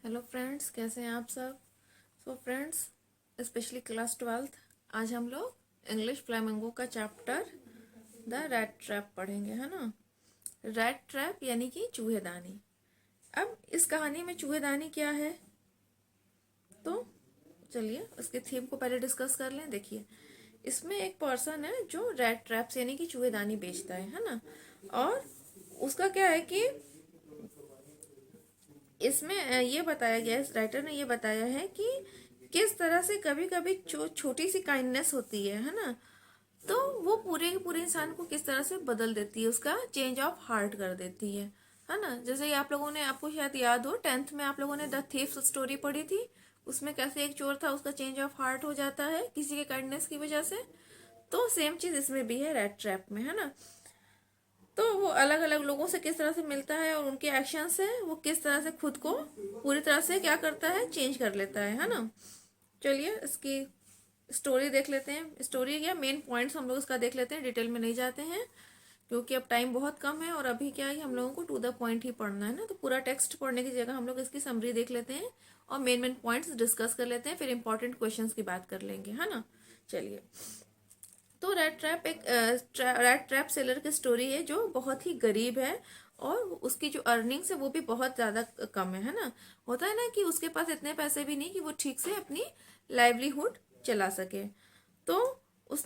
Hello friends, कैसे हैं आप सब। फ्रेंड्स, स्पेशली क्लास 12th, आज हम लोग इंग्लिश फ्लेमिंगो का चैप्टर द रैट ट्रैप पढ़ेंगे, है ना। रैट ट्रैप यानी कि चूहेदानी। अब इस कहानी में चूहेदानी क्या है, तो चलिए उसके थीम को पहले डिस्कस कर लें। देखिए, इसमें एक पर्सन है जो रैट ट्रैप्स यानी कि चूहेदानी बेचता है ना। और उसका क्या है कि इसमें ये बताया गया है, इस राइटर ने ये बताया है कि किस तरह से कभी कभी छोटी सी काइंडनेस होती है ना, तो वो पूरे के पूरे इंसान को किस तरह से बदल देती है, उसका चेंज ऑफ हार्ट कर देती है ना। जैसे कि आप लोगों ने, आपको शायद याद हो, 10th में आप लोगों ने द थीफ स्टोरी पढ़ी थी। उसमें कैसे एक चोर था, उसका चेंज ऑफ हार्ट हो जाता है किसी के काइंडनेस की वजह से। तो सेम चीज इसमें भी है, रैट ट्रैप में, है ना। तो वो अलग अलग लोगों से किस तरह से मिलता है और उनके एक्शन से वो किस तरह से खुद को पूरी तरह से क्या करता है, चेंज कर लेता है ना। चलिए इसकी स्टोरी देख लेते हैं। स्टोरी या मेन पॉइंट्स हम लोग इसका देख लेते हैं, डिटेल में नहीं जाते हैं क्योंकि अब टाइम बहुत कम है और अभी क्या है, हम लोगों को टू द पॉइंट ही पढ़ना है ना। तो पूरा टेक्स्ट पढ़ने की जगह हम लोग इसकी समरी देख लेते हैं और मेन मेन पॉइंट्स डिस्कस कर लेते हैं, फिर इंपॉर्टेंट क्वेश्चंस की बात कर लेंगे, है ना। चलिए, तो रैट ट्रैप सेलर की स्टोरी है जो बहुत ही गरीब है और उसकी जो अर्निंग्स है वो भी बहुत ज़्यादा कम है ना। होता है ना कि उसके पास इतने पैसे भी नहीं कि वो ठीक से अपनी लाइवलीहुड चला सके। तो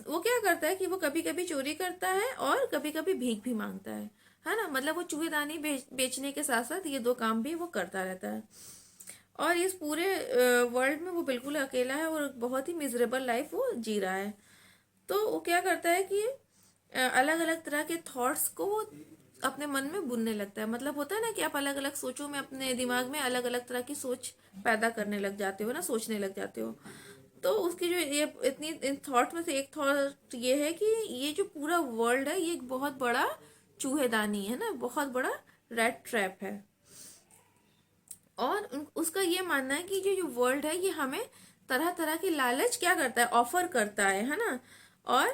वो क्या करता है कि वो कभी कभी चोरी करता है और कभी कभी भीख भी मांगता है ना। मतलब वो चूहेदानी बेचने के साथ साथ ये दो काम भी वो करता रहता है। और इस पूरे वर्ल्ड में वो बिल्कुल अकेला है और बहुत ही मिजरेबल लाइफ वो जी रहा है। तो वो क्या करता है कि अलग अलग तरह के थॉट्स को वो अपने मन में बुनने लगता है। मतलब होता है ना कि आप अलग अलग सोचों में अपने दिमाग में अलग अलग तरह की सोच पैदा करने लग जाते हो ना, सोचने लग जाते हो। तो उसकी जो ये इतनी इन थॉट में से एक थॉट ये है कि ये जो पूरा वर्ल्ड है ये एक बहुत बड़ा चूहेदानी है ना, बहुत बड़ा रैट ट्रैप है। और उसका ये मानना है कि जो वर्ल्ड है ये हमें तरह तरह की लालच क्या करता है, ऑफर करता है ना। और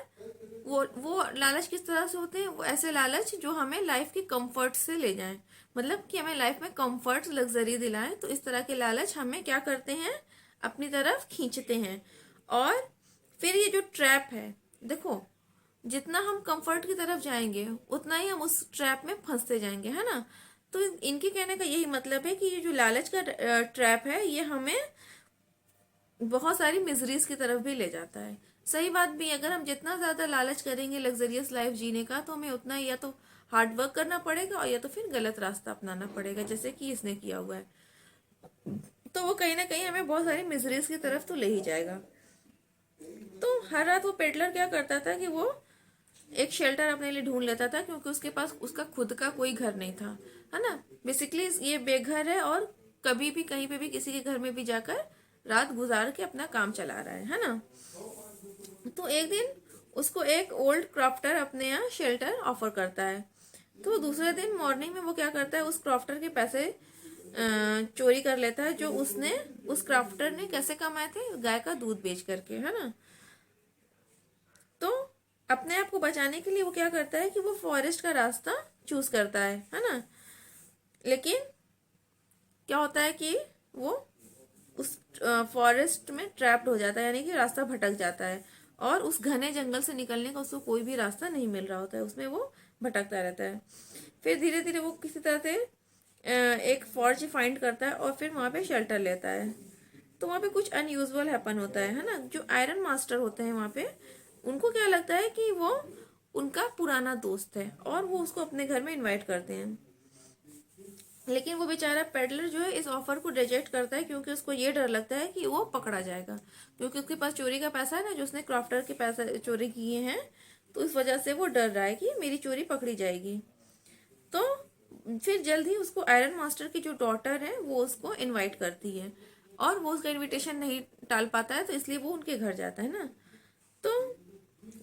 वो लालच किस तरह से होते हैं, वो ऐसे लालच जो हमें लाइफ के कंफर्ट से ले जाएं, मतलब कि हमें लाइफ में कंफर्ट लग्जरी दिलाएं। तो इस तरह के लालच हमें क्या करते हैं, अपनी तरफ खींचते हैं। और फिर ये जो ट्रैप है, देखो, जितना हम कंफर्ट की तरफ जाएंगे उतना ही हम उस ट्रैप में फंसते जाएंगे, है ना। तो इनके कहने का यही मतलब है कि ये जो लालच का ट्रैप है ये हमें बहुत सारी मिजरीज की तरफ भी ले जाता है। सही बात भी, अगर हम जितना ज्यादा लालच करेंगे लग्जरियस लाइफ जीने का तो हमें उतना ही या तो हार्ड वर्क करना पड़ेगा और या तो फिर गलत रास्ता अपनाना पड़ेगा, जैसे कि इसने किया हुआ है। तो वो कहीं ना कहीं हमें बहुत सारी मिजरीज की तरफ तो ले ही जाएगा। तो हर रात वो पेडलर क्या करता था कि वो एक शेल्टर अपने लिए ढूंढ लेता था क्योंकि उसके पास उसका खुद का कोई घर नहीं था, है ना। बेसिकली ये बेघर है और कभी भी कहीं पे भी किसी के घर में भी जाकर रात गुजार के अपना काम चला रहा है ना। तो एक दिन उसको एक ओल्ड क्रॉफ्टर अपने यहाँ शेल्टर ऑफर करता है। तो दूसरे दिन मॉर्निंग में वो क्या करता है, उस क्रॉफ्टर के पैसे चोरी कर लेता है जो उसने, उस क्राफ्टर ने कैसे कमाए थे, गाय का दूध बेच करके, है ना। तो अपने आप को बचाने के लिए वो क्या करता है कि वो फॉरेस्ट का रास्ता चूज करता है ना। लेकिन क्या होता है कि वो उस फॉरेस्ट में ट्रैप्ड हो जाता है, यानी कि रास्ता भटक जाता है और उस घने जंगल से निकलने का उसको कोई भी रास्ता नहीं मिल रहा होता है, उसमें वो भटकता रहता है। फिर धीरे धीरे वो किसी तरह से एक फॉर्ज फाइंड करता है और फिर वहां पे शेल्टर लेता है। तो वहां पे कुछ अनयूजुअल हैपन होता है ना। जो आयरन मास्टर होते हैं वहां पे, उनको क्या लगता है कि वो उनका पुराना दोस्त है और वो उसको अपने घर में इनवाइट करते हैं। लेकिन वो बेचारा पेडलर जो है इस ऑफर को रिजेक्ट करता है क्योंकि उसको ये डर लगता है कि वो पकड़ा जाएगा, क्योंकि उसके पास चोरी का पैसा है ना, जो उसने क्राफ्टर के पैसे चोरी किए हैं। तो इस वजह से वो डर रहा है कि मेरी चोरी पकड़ी जाएगी। तो फिर जल्द ही उसको आयरन मास्टर की जो डॉटर है वो उसको इनवाइट करती है और वो उसका इनविटेशन नहीं टाल पाता है, तो इसलिए वो उनके घर जाता है ना। तो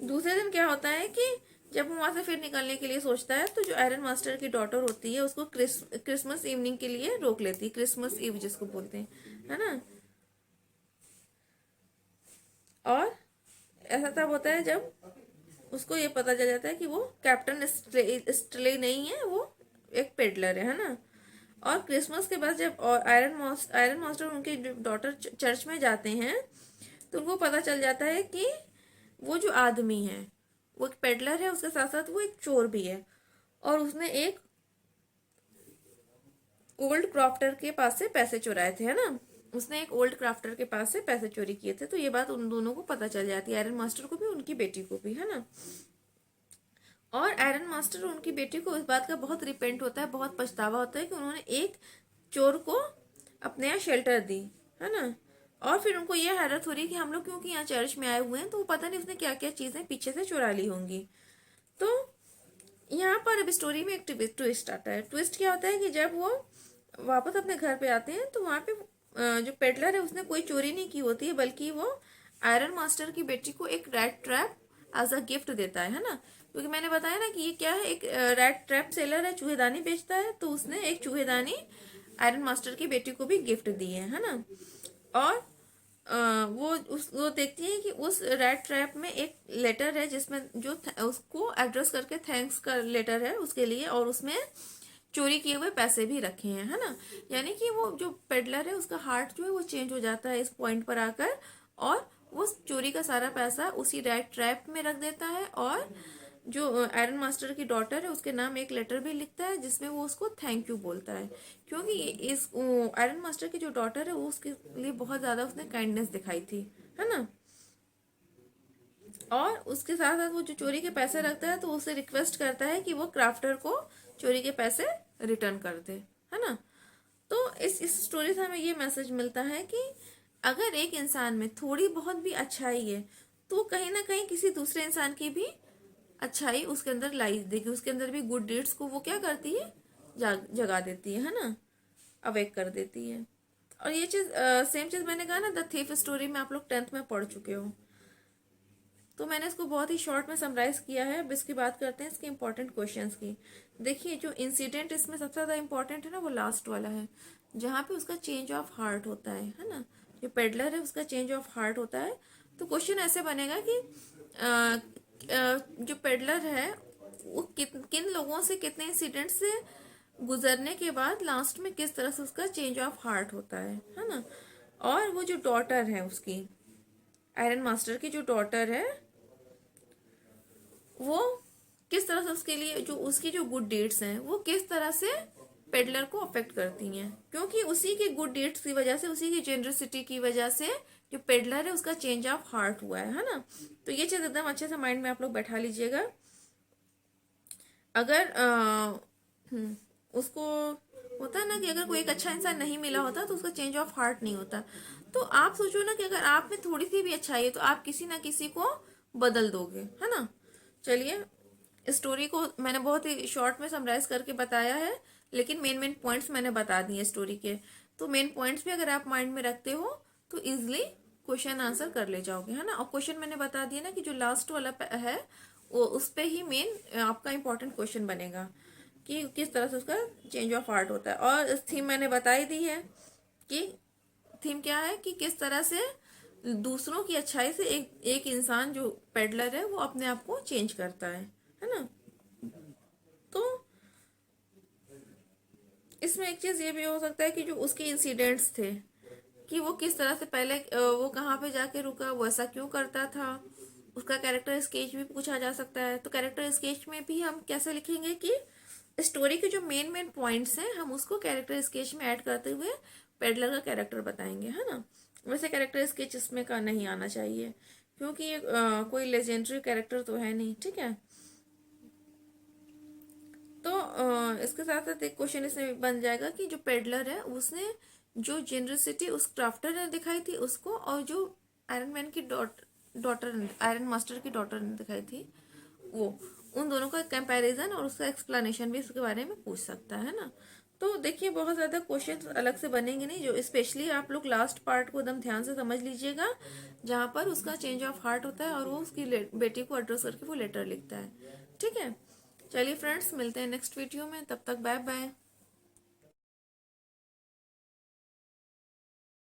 दूसरे दिन क्या होता है कि जब वो वहां से फिर निकलने के लिए सोचता है तो जो आयरन मास्टर की डॉटर होती है उसको क्रिसमस इवनिंग के लिए रोक लेती है, क्रिसमस इव जिसको बोलते हैं, है ना। और ऐसा तब होता है जब उसको ये पता चल जाता है कि वो कैप्टन स्ट्रे नहीं है, वो एक पेडलर है ना। और क्रिसमस के बाद जब आयरन मास्टर उनके डॉटर चर्च में जाते हैं तो उनको पता चल जाता है कि वो जो आदमी है वो एक पेडलर है, उसके साथ साथ वो एक चोर भी है, और उसने एक ओल्ड क्राफ्टर के पास से पैसे चुराए थे, है ना। उसने एक ओल्ड क्राफ्टर के पास से पैसे चोरी किए थे। तो ये बात उन दोनों को पता चल जाती है, आयरन मास्टर को भी, उनकी बेटी को भी, है ना। और आयरन मास्टर और उनकी बेटी को इस बात का बहुत रिपेंट होता है, बहुत पछतावा होता है कि उन्होंने एक चोर को अपने यहाँ शेल्टर दी, है ना। और फिर उनको ये हैरत हो रही है कि हम लोग क्योंकि यहाँ चर्च में आए हुए हैं, तो वो पता नहीं उसने क्या क्या चीज़ें पीछे से चुरा ली होंगी। तो यहाँ पर अब स्टोरी में एक ट्विस्ट आता है। ट्विस्ट क्या होता है कि जब वो वापस अपने घर पे आते हैं तो वहाँ पे जो पेडलर है उसने कोई चोरी नहीं की होती है, बल्कि वो आयरन मास्टर की बेटी को एक rat trap as a gift देता है ना। क्योंकि मैंने बताया ना कि ये क्या है, एक रैट ट्रैप सेलर है, चूहेदानी बेचता है, तो उसने एक चूहेदानी आयरन मास्टर की बेटी को भी गिफ्ट दी है ना। और वो देखती है कि उस रैट ट्रैप में एक लेटर है जिसमें जो उसको एड्रेस करके थैंक्स का लेटर है उसके लिए, और उसमें चोरी किए हुए पैसे भी रखे हैं, है ना। यानी कि वो जो पेडलर है उसका हार्ट जो है वो चेंज हो जाता है इस पॉइंट पर आकर, और वो चोरी का सारा पैसा उसी रैट ट्रैप में रख देता है, और जो आयरन मास्टर की डॉटर है उसके नाम एक लेटर भी लिखता है जिसमें वो उसको थैंक यू बोलता है। क्योंकि इस आयरन मास्टर की जो डॉटर है वो उसके लिए बहुत ज्यादा उसने काइंडनेस दिखाई थी, है ना। और उसके साथ साथ वो जो चोरी के पैसे रखता है तो उससे रिक्वेस्ट करता है कि वो क्राफ्टर को चोरी के पैसे रिटर्न कर दे, है ना। तो इस स्टोरी से हमें ये मैसेज मिलता है कि अगर एक इंसान में थोड़ी बहुत भी अच्छाई है तो कहीं ना कहीं किसी दूसरे इंसान की भी अच्छाई उसके अंदर लाई देगी, उसके अंदर भी गुड डीड्स को वो क्या करती है, जगा देती है ना, अवेक कर देती है। और ये चीज सेम चीज मैंने कहा ना, द थीफ स्टोरी में आप लोग 10th में पढ़ चुके हो। तो मैंने इसको बहुत ही शॉर्ट में समराइज किया है। अब इसकी बात करते हैं इसके इंपॉर्टेंट क्वेश्चंस की। देखिए जो इंसिडेंट इसमें सबसे ज्यादा इंपॉर्टेंट है ना वो लास्ट वाला है, जहाँ पे उसका चेंज ऑफ हार्ट होता है ना। जो पेडलर है उसका चेंज ऑफ हार्ट होता है। तो क्वेश्चन ऐसे बनेगा कि जो पेडलर है वो किन लोगों से, कितने इंसिडेंट से गुजरने के बाद लास्ट में किस तरह से उसका चेंज ऑफ हार्ट होता है ना। और वो जो डॉटर है उसकी, आयरन मास्टर की जो डॉटर है, वो किस तरह से उसके लिए जो उसकी जो गुड डीड्स हैं वो किस तरह से पेडलर को अफेक्ट करती हैं, क्योंकि उसी के गुड डीड्स की वजह से, उसी की जेनरसिटी की वजह से जो पेडलर है उसका चेंज ऑफ हार्ट हुआ है ना। तो ये चीज एकदम अच्छे से माइंड में आप लोग बैठा लीजिएगा। अगर उसको होता है ना कि अगर कोई एक अच्छा इंसान नहीं मिला होता तो उसका चेंज ऑफ हार्ट नहीं होता। तो आप सोचो ना कि अगर आप में थोड़ी सी भी अच्छाई है तो आप किसी ना किसी को बदल दोगे, है ना। चलिए, स्टोरी को मैंने बहुत ही शॉर्ट में समराइज करके बताया है, लेकिन मेन मेन पॉइंट्स मैंने बता दिए स्टोरी के। तो मेन पॉइंट्स भी अगर आप माइंड में रखते हो तो इजिली क्वेश्चन आंसर कर ले जाओगे, है ना। और क्वेश्चन मैंने बता दिया ना कि जो लास्ट वाला है वो उस पे ही मेन आपका इंपॉर्टेंट क्वेश्चन बनेगा कि किस तरह से उसका चेंज ऑफ हार्ट होता है। और थीम मैंने बता ही दी है कि थीम क्या है, कि किस तरह से दूसरों की अच्छाई से एक इंसान जो पेडलर है वो अपने आप को चेंज करता है ना। तो इसमें एक चीज ये भी हो सकता है कि जो उसके इंसिडेंट्स थे कि वो किस तरह से पहले वो कहाँ पे जाके रुका, वो ऐसा क्यों करता था, उसका कैरेक्टर स्केच भी पूछा जा सकता है। तो कैरेक्टर स्केच में भी हम कैसे लिखेंगे कि स्टोरी के जो मेन मेन पॉइंट्स हैं हम उसको कैरेक्टर स्केच में ऐड करते हुए पेडलर का कैरेक्टर बताएंगे, है ना। वैसे कैरेक्टर स्केच इसमें का नहीं आना चाहिए क्योंकि ये कोई लेजेंडरी कैरेक्टर तो है नहीं, ठीक है। तो इसके साथ साथ एक क्वेश्चन इसमें बन जाएगा कि जो पेडलर है उसने जो जेनरसिटी उस क्राफ्टर ने दिखाई थी उसको, और जो आयरन मैन की डॉटर आयरन मास्टर की डॉटर ने दिखाई थी वो, उन दोनों का कंपैरिजन और उसका एक्सप्लेनेशन भी इसके बारे में पूछ सकता है ना। तो देखिए बहुत ज़्यादा क्वेश्चन अलग से बनेंगे नहीं, जो स्पेशली आप लोग लास्ट पार्ट को एकदम ध्यान से समझ लीजिएगा जहाँ पर उसका चेंज ऑफ हार्ट होता है और वो उसकी बेटी को एड्रेस करके वो लेटर लिखता है, ठीक है। चलिए फ्रेंड्स, मिलते हैं नेक्स्ट वीडियो में, तब तक बाय बाय।